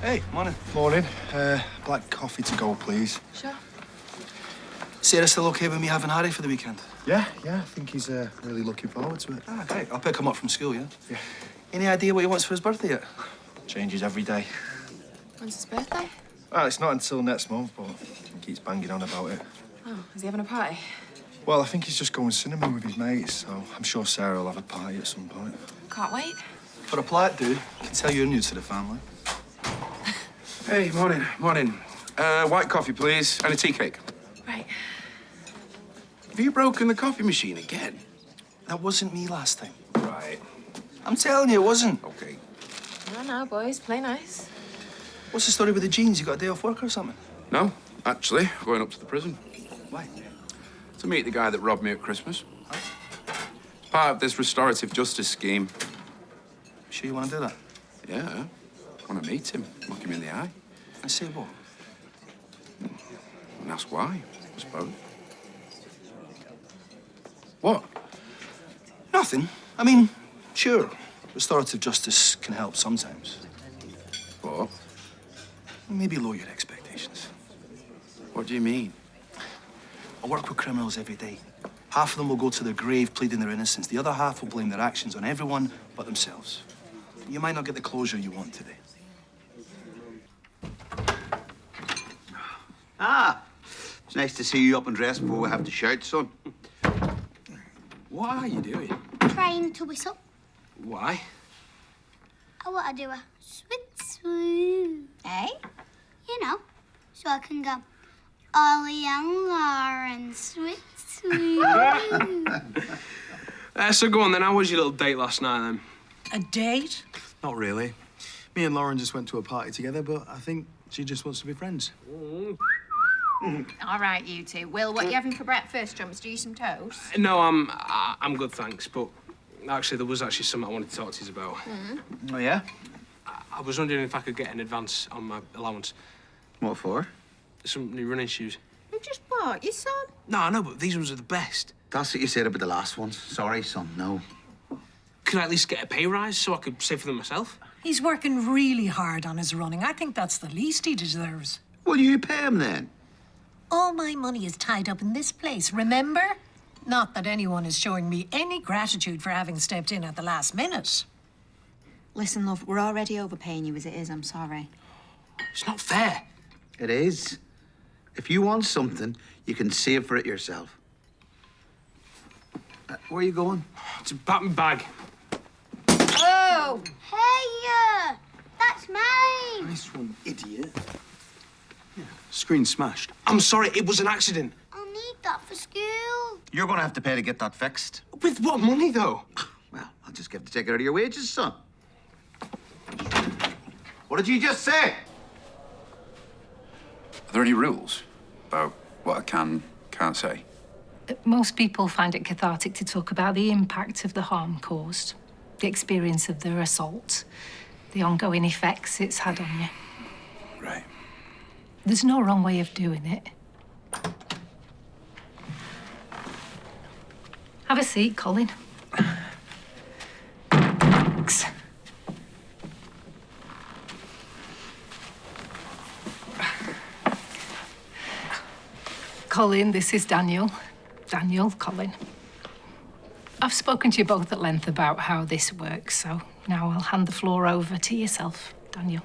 Hey, morning. Morning. Black coffee to go, please. Sure. Sarah still okay with me having Harry for the weekend? Yeah, I think he's really looking forward to it. Ah, great. I'll pick him up from school, yeah? Yeah. Any idea what he wants for his birthday yet? Changes every day. When's his birthday? Well, it's not until next month, but he keeps banging on about it. Oh, is he having a party? Well, I think he's just going cinnamon with his mates, so I'm sure Sarah will have a party at some point. Can't wait. For a plat, dude, I can tell you're new to the family. Hey, morning. White coffee, please, and a tea cake. Right. Have you broken the coffee machine again? That wasn't me last time. Right. I'm telling you, it wasn't. Okay. No, boys, play nice. What's the story with the jeans? You got a day off work or something? No, actually, going up to the prison Why? to meet the guy that robbed me at Christmas. It's part of this restorative justice scheme. Sure you want to do that? Yeah. I want to meet him, look him in the eye, And say what? and ask why, I suppose. What? Nothing. I mean, sure, restorative justice can help sometimes. What? Maybe lower your expectations. What do you mean? I work with criminals every day. Half of them will go to their grave pleading their innocence. The other half will blame their actions on everyone but themselves. You might not get the closure you want today. Ah, it's nice to see you up and dressed before we have to shout, son. What are you doing? Trying to whistle. Why? I want to do a sweet swoon. Eh? You know, so I can go, Ollie and Lauren, sweet swoon. So go on then, how was your little date last night then? A date? Not really. Me and Lauren just went to a party together, but I think she just wants to be friends. All right, you two. Will, what are you having for breakfast? Do you want me to do you some toast? No, I'm good, thanks, but actually there was actually something I wanted to talk to you about. Oh, yeah? I was wondering if I could get an advance on my allowance. What for? Some new running shoes. You just bought your son. No, I know, but these ones are the best. That's what you said about the last ones. Sorry, son, no. Could I at least get a pay rise so I could save for them myself? He's working really hard on his running. I think that's the least he deserves. Will you pay him then? All my money is tied up in this place, remember? Not that anyone is showing me any gratitude for having stepped in at the last minute. Listen, love, we're already overpaying you as it is. I'm sorry. It's not fair. It is. If you want something, you can save for it yourself. Where are you going? It's a my bag. Oh! Hey, that's mine. Nice one, idiot. Yeah, screen smashed. I'm sorry, it was an accident. I'll need that for school. You're going to have to pay to get that fixed. With what money, though? Well, I'll just have to take it out of your wages, son. What did you just say? Are there any rules about what I can't say? Most people find it cathartic to talk about the impact of the harm caused, the experience of their assault, the ongoing effects it's had on you. Right. There's no wrong way of doing it. Have a seat, Colin. Thanks. Colin, this is Daniel. Daniel, Colin. I've spoken to you both at length about how this works, so now I'll hand the floor over to yourself, Daniel.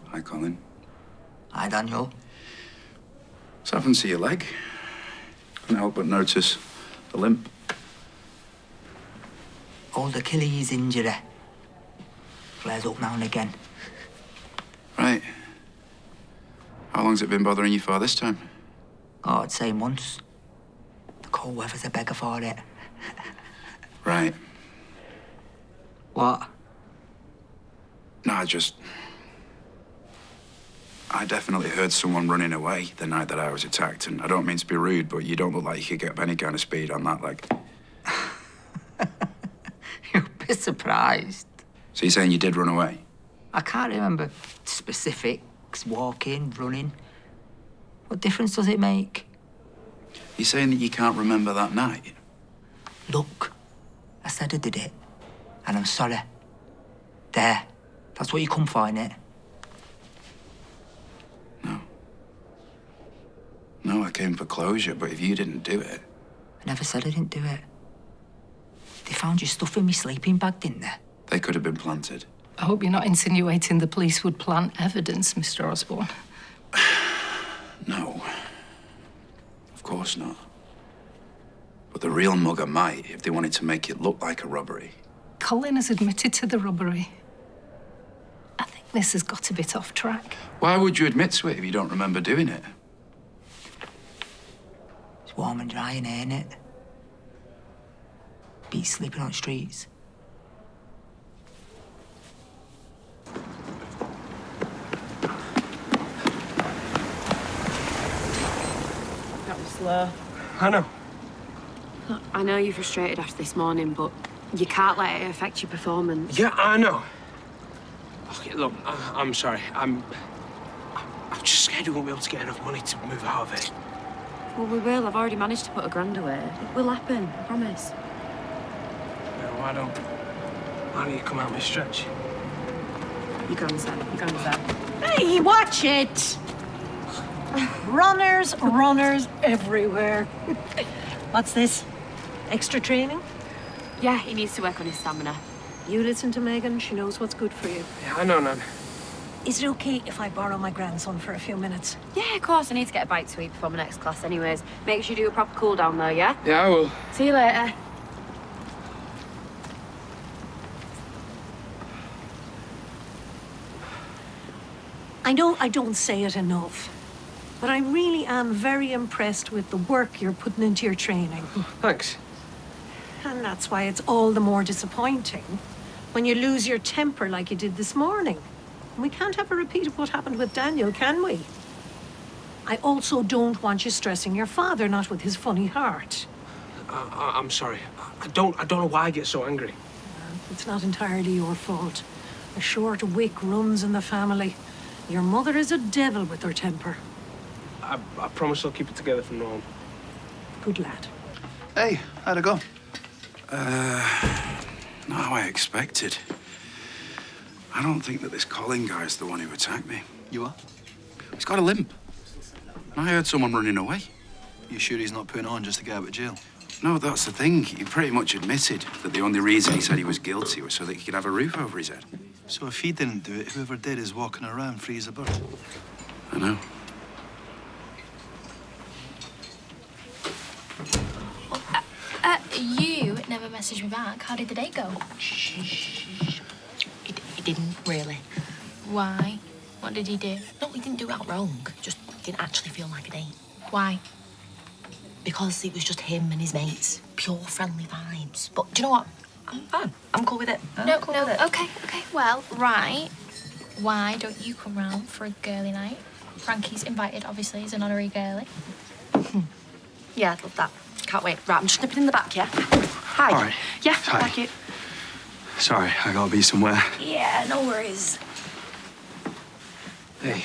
Hi, Colin. Hi, Daniel. What's happened to your leg? Couldn't help but notice the limp. Old Achilles injury. Flares up now and again. Right. How long's it been bothering you for this time? Oh, I'd say months. The cold weather's a beggar for it. Right. What? No, I definitely heard someone running away the night that I was attacked, and I don't mean to be rude, but you don't look like you could get up any kind of speed on that leg. You'll be surprised. So you're saying you did run away? I can't remember specifics, walking, running. What difference does it make? You're saying that you can't remember that night? Look, I said I did it, and I'm sorry. There. That's what you come for, innit? No, I came for closure, but if you didn't do it... I never said I didn't do it. They found your stuff in my sleeping bag, didn't they? They could have been planted. I hope you're not insinuating the police would plant evidence, Mr. Osborne. No. Of course not. But the real mugger might if they wanted to make it look like a robbery. Colin has admitted to the robbery. I think this has got a bit off track. Why would you admit to it if you don't remember doing it? It's warm and dry in here, innit? Beats sleeping on the streets. That was slow. I know. Look, I know you're frustrated after this morning, but you can't let it affect your performance. Yeah, I know. Okay, look, I'm sorry. I'm just scared we won't be able to get enough money to move out of it. Well, we will. I've already managed to put £1,000 away. It will happen, I promise. Why don't you come out my stretch? You go inside. You go inside. Hey, watch it! Runners everywhere. What's this? Extra training? Yeah, he needs to work on his stamina. You listen to Megan, she knows what's good for you. Yeah, I know, Nan. Is it okay if I borrow my grandson for a few minutes? Yeah, of course. I need to get a bite to eat before my next class anyways. Make sure you do a proper cool down though, yeah? Yeah, I will. See you later. I know I don't say it enough, but I really am very impressed with the work you're putting into your training. Thanks. And that's why it's all the more disappointing when you lose your temper like you did this morning. We can't have a repeat of what happened with Daniel, can we? I also don't want you stressing your father, not with his funny heart. I'm sorry. I don't know why I get so angry. It's not entirely your fault. A short wick runs in the family. Your mother is a devil with her temper. I promise I'll keep it together from now on. Good lad. Hey, how'd it go? Not how I expected. I don't think that this Colin guy's the one who attacked me. You are? He's got a limp. And I heard someone running away. You sure he's not putting on just to get out of jail? No, that's the thing. He pretty much admitted that the only reason he said he was guilty was so that he could have a roof over his head. So if he didn't do it, whoever did is walking around free as a bird. I know. You never messaged me back. How did the date go? It didn't really. Why? What did he do? No, he didn't do it out wrong. Just didn't actually feel like a date. Why? Because it was just him and his mates. Pure friendly vibes. But do you know what? I'm fine. I'm cool with it. No, okay. Well, right. Why don't you come round for a girly night? Frankie's invited, obviously, he's an honorary girly. Yeah, I'd love that. Can't wait. Right, I'm just nipping in the back, yeah? Hi. All right. Yeah, Hi. I like it. Sorry, I gotta be somewhere. Yeah, no worries. Hey.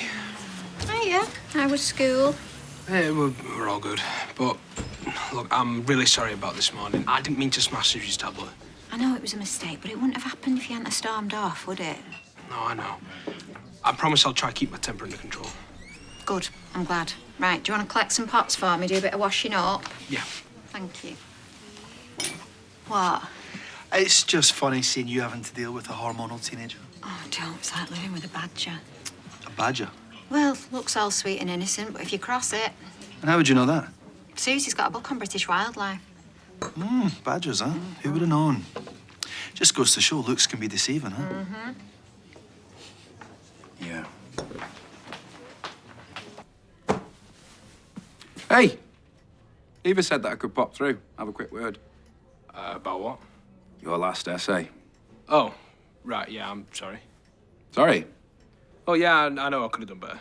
Hiya. How was school? Hey, we're all good. But, look, I'm really sorry about this morning. I didn't mean to smash Susie's tablet. I know it was a mistake, but it wouldn't have happened if you hadn't stormed off, would it? No, I know. I promise I'll try to keep my temper under control. Good, I'm glad. Right, do you want to collect some pots for me, do a bit of washing up? Yeah. Thank you. What? It's just funny seeing you having to deal with a hormonal teenager. Oh, don't. It's like living with a badger. A badger? Well, looks all sweet and innocent, but if you cross it... And how would you know that? Susie's got a book on British wildlife. Badgers, huh? Who would have known? Just goes to show looks can be deceiving, huh? Mm-hmm. Yeah. Hey! Eva said that I could pop through, have a quick word. About what? Your last essay. Oh, right, yeah, I'm sorry. Sorry? Oh, yeah, I know I could have done better.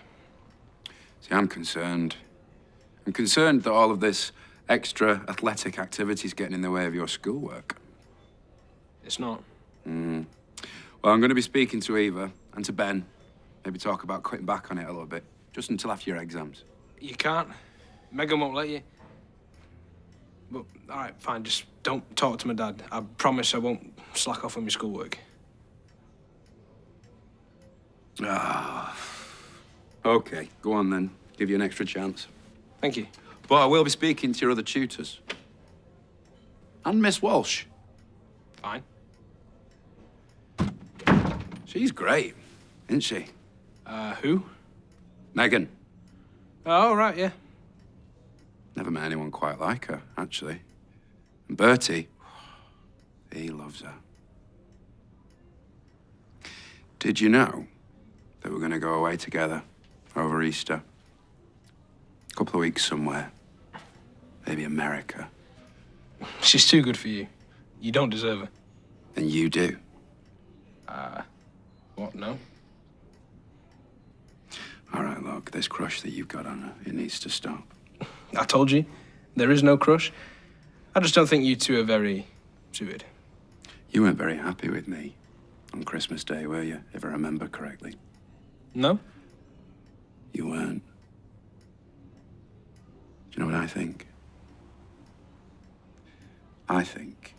See, I'm concerned. I'm concerned that all of this extra athletic activity's getting in the way of your schoolwork. It's not. Well, I'm going to be speaking to Eva and to Ben. Maybe talk about cutting back on it a little bit, just until after your exams. You can't. Megan won't let you. But, all right, fine, just don't talk to my dad. I promise I won't slack off on my schoolwork. Ah. OK, go on then. Give you an extra chance. Thank you. But I will be speaking to your other tutors. And Miss Walsh. Fine. She's great, isn't she? Who? Megan. Oh, right, yeah. Never met anyone quite like her, actually. And Bertie, he loves her. Did you know that we're going to go away together over Easter? A couple of weeks somewhere. Maybe America. She's too good for you. You don't deserve her. And you do. What, no? All right, look, this crush that you've got on her, it needs to stop. I told you, there is no crush. I just don't think you two are very suited. You weren't very happy with me on Christmas Day, were you, if I remember correctly? No? You weren't. Do you know what I think? I think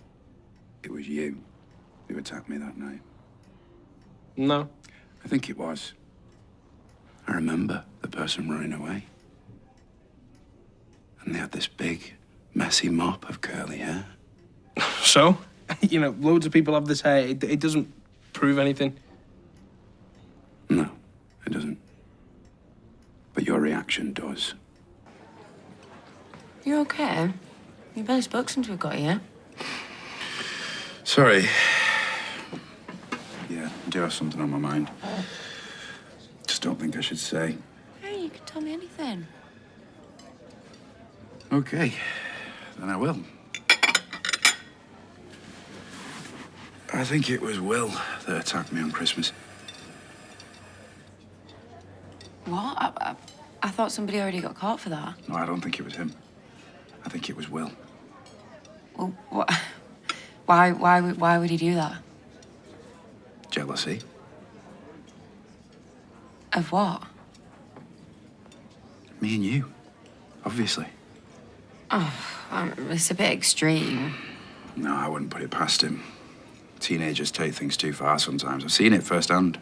it was you who attacked me that night. No. I think it was. I remember the person running away. And they had this big, messy mop of curly hair. So? You know, loads of people have this hair. It doesn't prove anything. No, it doesn't. But your reaction does. You okay? You barely spoke since we got here. Sorry. Yeah, I do have something on my mind. Just don't think I should say. Hey, you can tell me anything. Okay, then I will. I think it was Will that attacked me on Christmas. What? I thought somebody already got caught for that. No, I don't think it was him. I think it was Will. Well, what? Why would he do that? Jealousy. Of what? Me and you, obviously. Oh, it's a bit extreme. No, I wouldn't put it past him. Teenagers take things too far sometimes. I've seen it firsthand.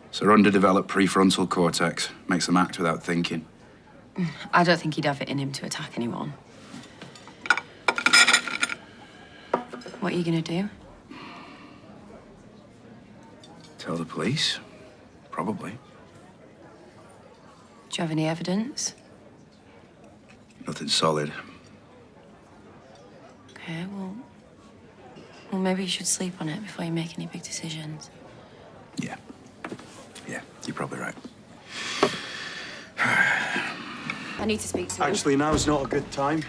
It's their underdeveloped prefrontal cortex. Makes them act without thinking. I don't think he'd have it in him to attack anyone. What are you gonna do? Tell the police? Probably. Do you have any evidence? Nothing solid. Okay, well, maybe you should sleep on it before you make any big decisions. Yeah. Yeah, you're probably right. I need to speak to him. Actually, now's not a good time.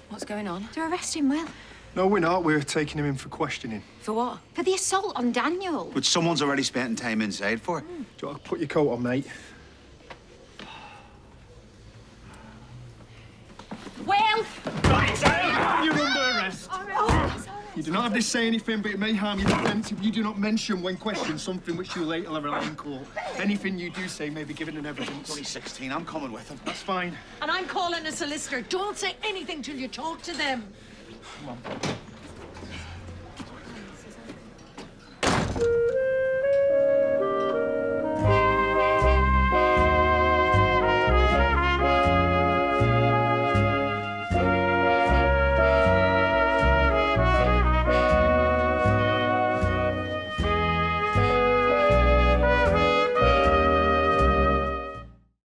What's going on? They're arresting Will. No, we're not. We're taking him in for questioning. For what? For the assault on Daniel. Which someone's already spent time inside for. Do you want to put your coat on, mate? Will! You're under arrest. You do not have to say anything, but it may harm your defence if you do not mention when questioned something which you later will rely in court. Anything you do say may be given in evidence. Only 16, I'm coming with him. That's fine. And I'm calling a solicitor. Don't say anything till you talk to them. Come on.